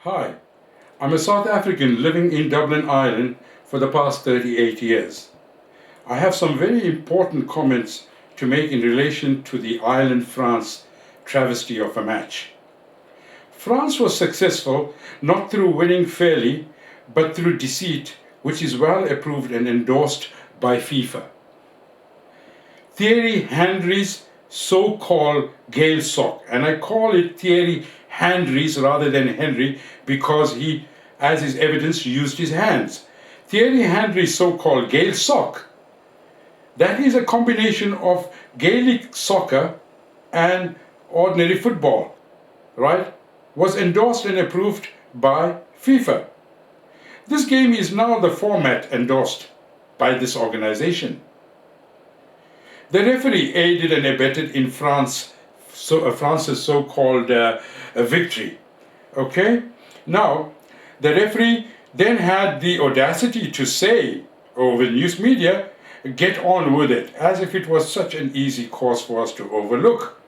Hi, I'm a South African living in Dublin, Ireland for the past 38 years. I have some very important comments to make in relation to the Ireland-France travesty of a match. France was successful not through winning fairly, but through deceit, which is well approved and endorsed by FIFA. Thierry Henry's so-called Gale sock, and I call it Thierry Henry's rather than Henry because he, as is evidence, used his hands. Thierry Henry's so-called Gale sock, that is a combination of Gaelic soccer and ordinary football, right? Was endorsed and approved by FIFA. This game is now the format endorsed by this organization. The referee aided and abetted in France's so-called victory. Okay? Now, the referee then had the audacity to say over news media, get on with it, as if it was such an easy cause for us to overlook.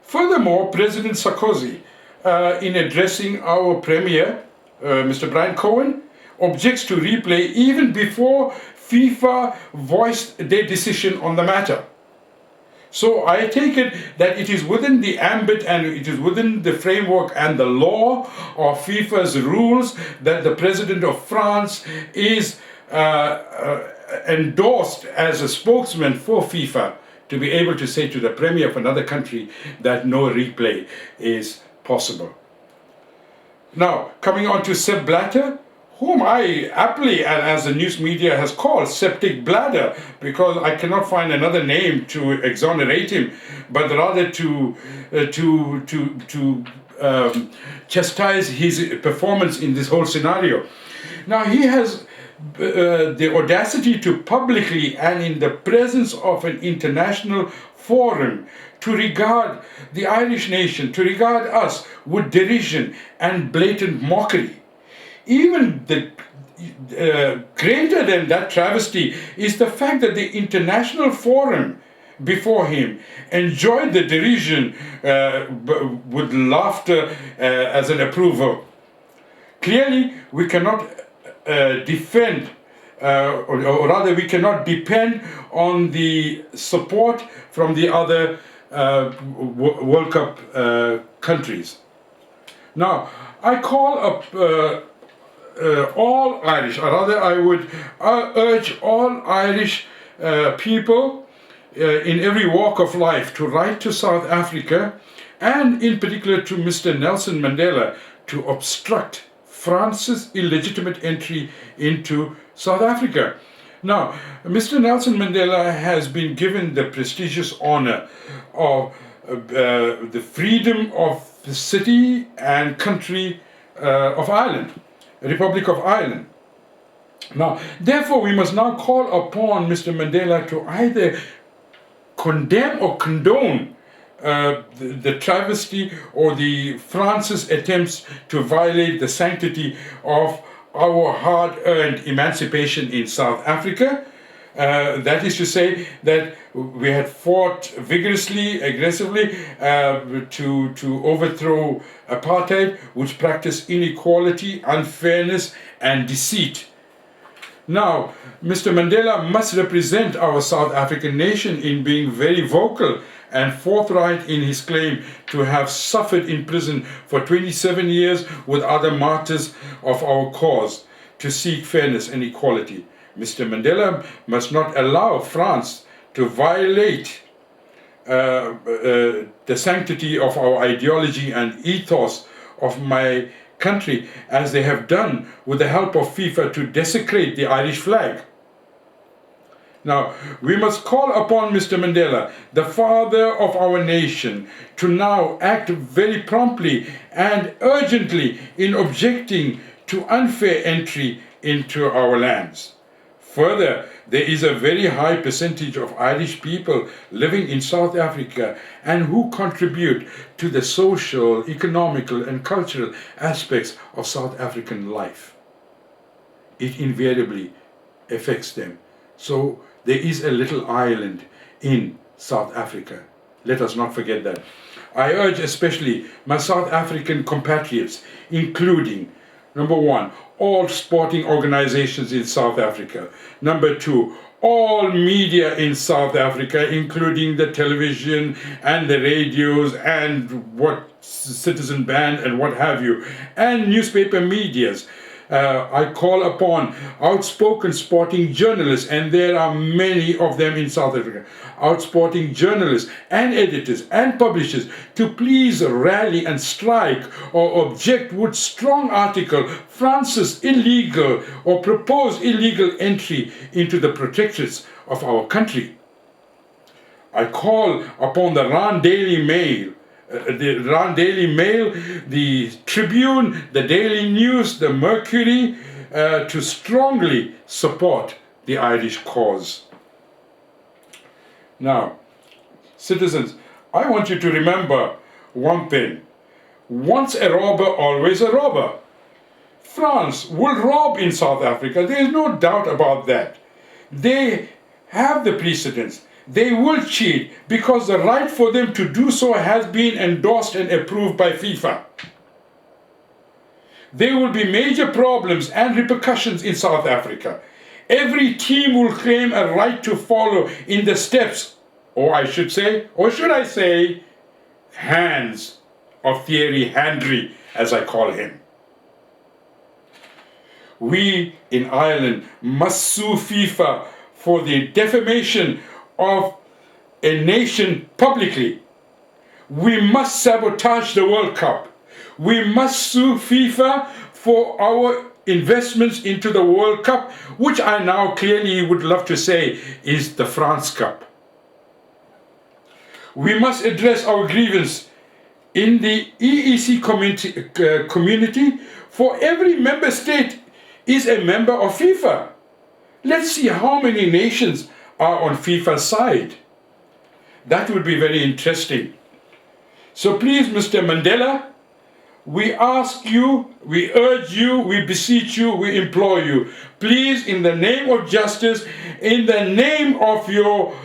Furthermore, President Sarkozy, in addressing our Premier, Mr. Brian Cohen, objects to replay even before FIFA voiced their decision on the matter. So I take it that it is within the ambit and it is within the framework and the law of FIFA's rules that the President of France is endorsed as a spokesman for FIFA to be able to say to the Premier of another country that no replay is possible. Now, coming on to Sepp Blatter, whom I aptly, and as the news media has called, septic bladder, because I cannot find another name to exonerate him, but rather to chastise his performance in this whole scenario. Now he has the audacity to publicly and in the presence of an international forum to regard the Irish nation, to regard us with derision and blatant mockery. Even greater than that travesty is the fact that the international forum before him enjoyed the derision with laughter as an approval. Clearly, we cannot defend, or rather we cannot depend on the support from the other World Cup countries. Now, I call up all Irish, or rather I would urge all Irish people in every walk of life to write to South Africa and in particular to Mr. Nelson Mandela to obstruct France's illegitimate entry into South Africa. Now, Mr. Nelson Mandela has been given the prestigious honor of the freedom of the city and country of Ireland. Republic of Ireland. Now, therefore, we must now call upon Mr. Mandela to either condemn or condone the travesty or the France's attempts to violate the sanctity of our hard-earned emancipation in South Africa. That is to say that we had fought vigorously, aggressively to overthrow apartheid, which practiced inequality, unfairness, and deceit. Now, Mr. Mandela must represent our South African nation in being very vocal and forthright in his claim to have suffered in prison for 27 years with other martyrs of our cause to seek fairness and equality. Mr. Mandela must not allow France to violate the sanctity of our ideology and ethos of my country, as they have done with the help of FIFA to desecrate the Irish flag. Now, we must call upon Mr. Mandela, the father of our nation, to now act very promptly and urgently in objecting to unfair entry into our lands. Further, there is a very high percentage of Irish people living in South Africa and who contribute to the social, economical, and cultural aspects of South African life. It invariably affects them. So there is a little Ireland in South Africa. Let us not forget that. I urge especially my South African compatriots, including, number one, all sporting organizations in South Africa. Number two, all media in South Africa, including the television and the radios and what citizen band and what have you, and newspaper medias. I call upon outspoken sporting journalists, and there are many of them in South Africa, outspoken journalists and editors and publishers, to please rally and strike or object with strong article France's illegal or proposed illegal entry into the protectorates of our country. I call upon the Rand Daily Mail, the Tribune, the Daily News, the Mercury, to strongly support the Irish cause. Now, citizens, I want you to remember one thing. Once a robber, always a robber. France will rob in South Africa. There is no doubt about that. They have the precedence. They will cheat because the right for them to do so has been endorsed and approved by FIFA. There will be major problems and repercussions in South Africa. Every team will claim a right to follow in the steps, or should I say, hands of Thierry Henry, as I call him. We in Ireland must sue FIFA for the defamation of a nation publicly. We must sabotage the World Cup. We must sue FIFA for our investments into the World Cup, which I now clearly would love to say is the France Cup. We must address our grievance in the EEC community, for every member state is a member of FIFA. Let's see how many nations are on FIFA's side. That would be very interesting. So please, Mr. Mandela, we ask you, we urge you, we beseech you, we implore you, please, in the name of justice, in the name of your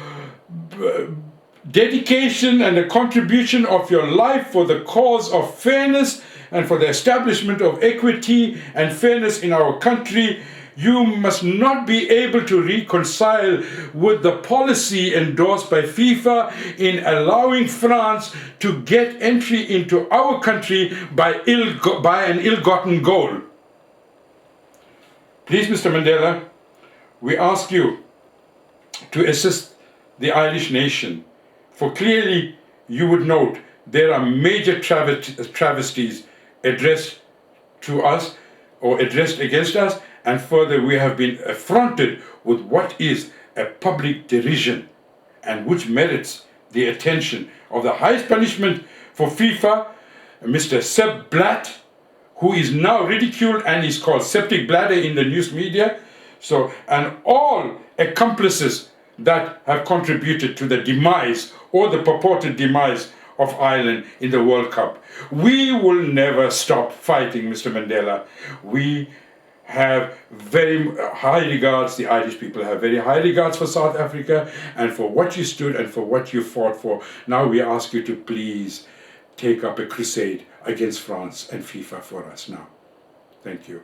dedication and the contribution of your life for the cause of fairness and for the establishment of equity and fairness in our country, you must not be able to reconcile with the policy endorsed by FIFA in allowing France to get entry into our country by an ill-gotten goal. Please, Mr. Mandela, we ask you to assist the Irish nation, for clearly you would note there are major travesties addressed to us or addressed against us, and further we have been affronted with what is a public derision and which merits the attention of the highest punishment for FIFA, Mr. Sepp Blatt, who is now ridiculed and is called septic bladder in the news media. So, and all accomplices that have contributed to the demise or the purported demise of Ireland in the World Cup. We will never stop fighting, Mr. Mandela. We have very high regards, the Irish people have very high regards for South Africa and for what you stood and for what you fought for. Now we ask you to please take up a crusade against France and FIFA for us now. Thank you.